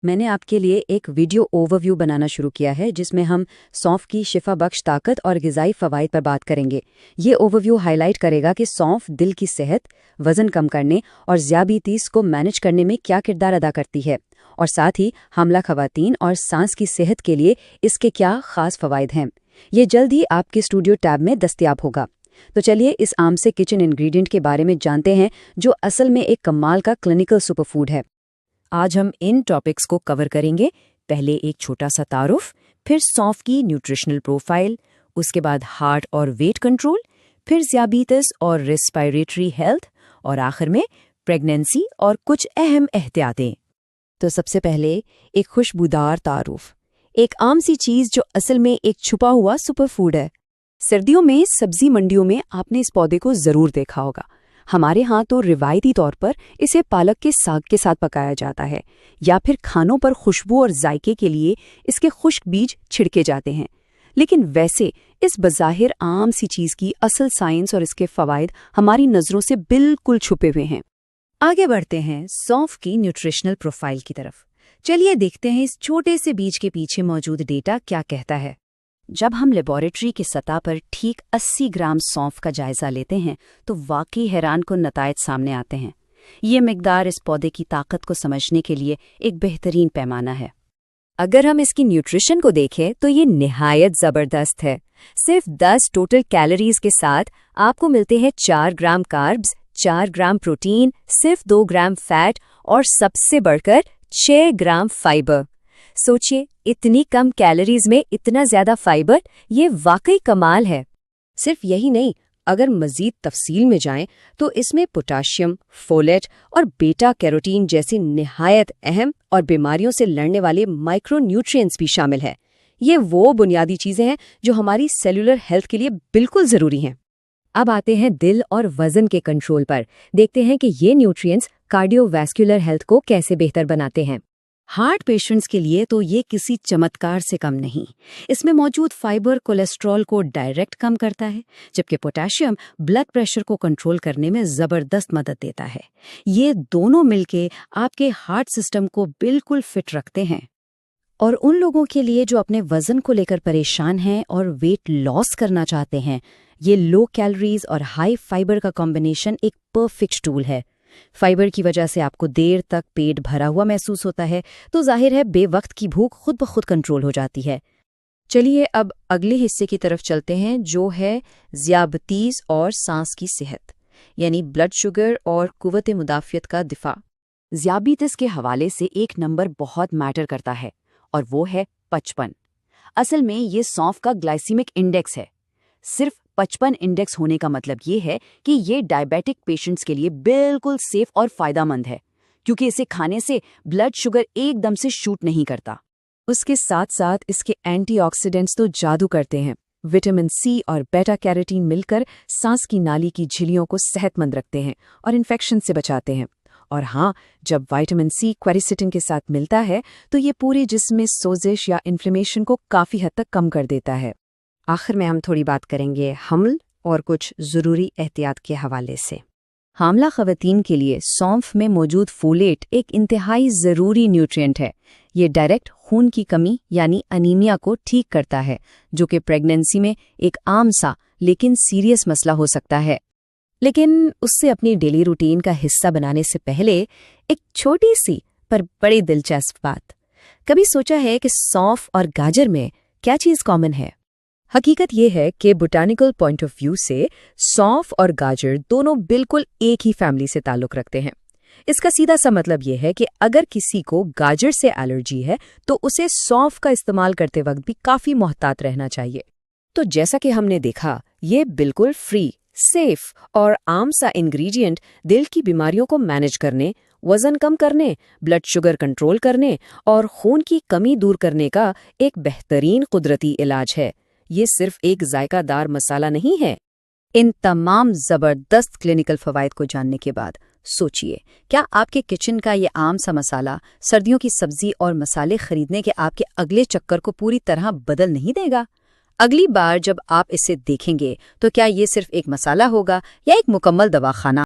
میں نے آپ کے لیے ایک ویڈیو اوورویو بنانا شروع کیا ہے جس میں ہم سونف کی شفا بخش طاقت اور غذائی فوائد پر بات کریں گے۔ یہ اوورویو ہائی لائٹ کرے گا کہ سونف دل کی صحت، وزن کم کرنے اور ذیابیطس کو مینج کرنے میں کیا کردار ادا کرتی ہے، اور ساتھ ہی حاملہ خواتین اور سانس کی صحت کے لیے اس کے کیا خاص فوائد ہیں۔ یہ جلد ہی آپ کے اسٹوڈیو ٹیب میں دستیاب ہوگا۔ تو چلیے اس عام سے کچن انگریڈینٹ کے بارے میں جانتے ہیں جو اصل میں ایک کمال کا کلینکل سپر فوڈ ہے۔ آج ہم ان ٹاپکس کو کور کریں گے۔ پہلے ایک چھوٹا سا تعارف، پھر سونف کی نیوٹریشنل پروفائل، اس کے بعد ہارٹ اور ویٹ کنٹرول، پھر ذیابیطس اور ریسپائریٹری ہیلتھ، اور آخر میں پریگنینسی اور کچھ اہم احتیاطیں۔ تو سب سے پہلے ایک خوشبودار تعارف، ایک عام سی چیز جو اصل میں ایک چھپا ہوا سپر فوڈ ہے۔ سردیوں میں سبزی منڈیوں میں آپ نے اس پودے کو ضرور دیکھا ہوگا۔ ہمارے ہاں تو روایتی طور پر اسے پالک کے ساگ کے ساتھ پکایا جاتا ہے، یا پھر کھانوں پر خوشبو اور ذائقے کے لیے اس کے خشک بیج چھڑکے جاتے ہیں۔ لیکن ویسے اس بظاہر عام سی چیز کی اصل سائنس اور اس کے فوائد ہماری نظروں سے بالکل چھپے ہوئے ہیں۔ آگے بڑھتے ہیں سونف کی نیوٹریشنل پروفائل کی طرف۔ چلیے دیکھتے ہیں اس چھوٹے سے بیج کے پیچھے موجود ڈیٹا کیا کہتا ہے۔ جب ہم لیبارٹری کی سطح پر ٹھیک 80 گرام سونف کا جائزہ لیتے ہیں تو واقعی حیران کن نتائج سامنے آتے ہیں۔ یہ مقدار اس پودے کی طاقت کو سمجھنے کے لیے ایک بہترین پیمانہ ہے۔ اگر ہم اس کی نیوٹریشن کو دیکھیں تو یہ نہایت زبردست ہے۔ صرف 10 ٹوٹل کیلوریز کے ساتھ آپ کو ملتے ہیں 4 گرام کاربز، 4 گرام پروٹین، صرف 2 گرام فیٹ اور سب سے بڑھ کر 6 گرام فائبر۔ سوچئے، اتنی کم کیلوریز میں اتنا زیادہ فائبر، یہ واقعی کمال ہے۔ صرف یہی نہیں، اگر مزید تفصیل میں جائیں تو اس میں پوٹاشیم، فولیٹ اور بیٹا کیروٹین جیسی نہایت اہم اور بیماریوں سے لڑنے والے مائکرو نیوٹرینٹس بھی شامل ہیں۔ یہ وہ بنیادی چیزیں ہیں جو ہماری سیلولر ہیلتھ کے لیے بالکل ضروری ہیں۔ اب آتے ہیں دل اور وزن کے کنٹرول پر۔ دیکھتے ہیں کہ یہ نیوٹرینٹس کارڈیو ویسکولر ہیلتھ کو کیسے بہتر بناتے ہیں۔ ہارٹ پیشنٹس کے لیے تو یہ کسی چمتکار سے کم نہیں۔ اس میں موجود فائبر کولیسٹرول کو ڈائریکٹ کم کرتا ہے، جبکہ پوٹاشیم بلڈ پریشر کو کنٹرول کرنے میں زبردست مدد دیتا ہے۔ یہ دونوں مل کے آپ کے ہارٹ سسٹم کو بالکل فٹ رکھتے ہیں۔ اور ان لوگوں کے لیے جو اپنے وزن کو لے کر پریشان ہیں اور ویٹ لاس کرنا چاہتے ہیں، یہ لو کیلوریز اور ہائی فائبر کا کمبینیشن ایک پرفیکٹ ٹول ہے۔ فائبر کی وجہ سے آپ کو دیر تک پیٹ بھرا ہوا محسوس ہوتا ہے، تو ظاہر ہے بے وقت کی بھوک خود بخود کنٹرول ہو جاتی ہے۔ چلیے اب اگلے حصے کی طرف چلتے ہیں جو ہے ذیابیطس اور سانس کی صحت، یعنی بلڈ شوگر اور قوت مدافعت کا دفاع۔ ذیابیطس کے حوالے سے ایک نمبر بہت میٹر کرتا ہے، اور وہ ہے 55۔ اصل میں یہ سونف کا گلائسیمک انڈیکس ہے۔ صرف 55 انڈیکس ہونے کا مطلب یہ ہے کہ یہ ڈائبیٹک پیشنٹس کے لیے بالکل سیف اور فائدہ مند ہے، کیونکہ اسے کھانے سے بلڈ شوگر ایک دم سے شوٹ نہیں کرتا۔ اس کے ساتھ ساتھ اس کے اینٹی آکسیڈنٹس تو جادو کرتے ہیں۔ وٹامن سی اور بیٹا کیروٹین مل کر سانس کی نالی کی جھلیوں کو صحت مند رکھتے ہیں اور انفیکشن سے بچاتے ہیں۔ اور ہاں، جب وٹامن سی کویرسیٹن کے ساتھ ملتا ہے تو یہ پورے جسم میں سوزش یا انفلیمیشن کو کافی حد تک کم کر دیتا ہے۔ آخر میں ہم تھوڑی بات کریں گے حمل اور کچھ ضروری احتیاط کے حوالے سے۔ حاملہ خواتین کے لیے سونف میں موجود فولیٹ ایک انتہائی ضروری نیوٹرینٹ ہے۔ یہ ڈائریکٹ خون کی کمی یعنی انیمیا کو ٹھیک کرتا ہے، جو کہ پریگنینسی میں ایک عام سا لیکن سیریس مسئلہ ہو سکتا ہے۔ لیکن اس سے اپنی ڈیلی روٹین کا حصہ بنانے سے پہلے ایک چھوٹی سی پر بڑی دلچسپ بات، کبھی سوچا ہے کہ سونف اور گاجر میں کیا چیز کامن ہے؟ حقیقت یہ ہے کہ بوٹانیکل پوائنٹ آف ویو سے سونف اور گاجر دونوں بالکل ایک ہی فیملی سے تعلق رکھتے ہیں۔ اس کا سیدھا سا مطلب یہ ہے کہ اگر کسی کو گاجر سے الرجی ہے تو اسے سونف کا استعمال کرتے وقت بھی کافی محتاط رہنا چاہیے۔ تو جیسا کہ ہم نے دیکھا، یہ بالکل فری، سیف اور عام سا انگریڈینٹ دل کی بیماریوں کو مینج کرنے، وزن کم کرنے، بلڈ شوگر کنٹرول کرنے اور خون کی کمی دور کرنے کا ایک بہترین قدرتی علاج ہے۔ یہ صرف ایک ذائقہ دار مسالہ نہیں ہے۔ ان تمام زبردست کلینکل فوائد کو جاننے کے بعد سوچئے، کیا آپ کے کچن کا یہ عام سا مسالہ سردیوں کی سبزی اور مسالے خریدنے کے آپ کے اگلے چکر کو پوری طرح بدل نہیں دے گا؟ اگلی بار جب آپ اسے دیکھیں گے تو کیا یہ صرف ایک مسالہ ہوگا یا ایک مکمل دواخانہ؟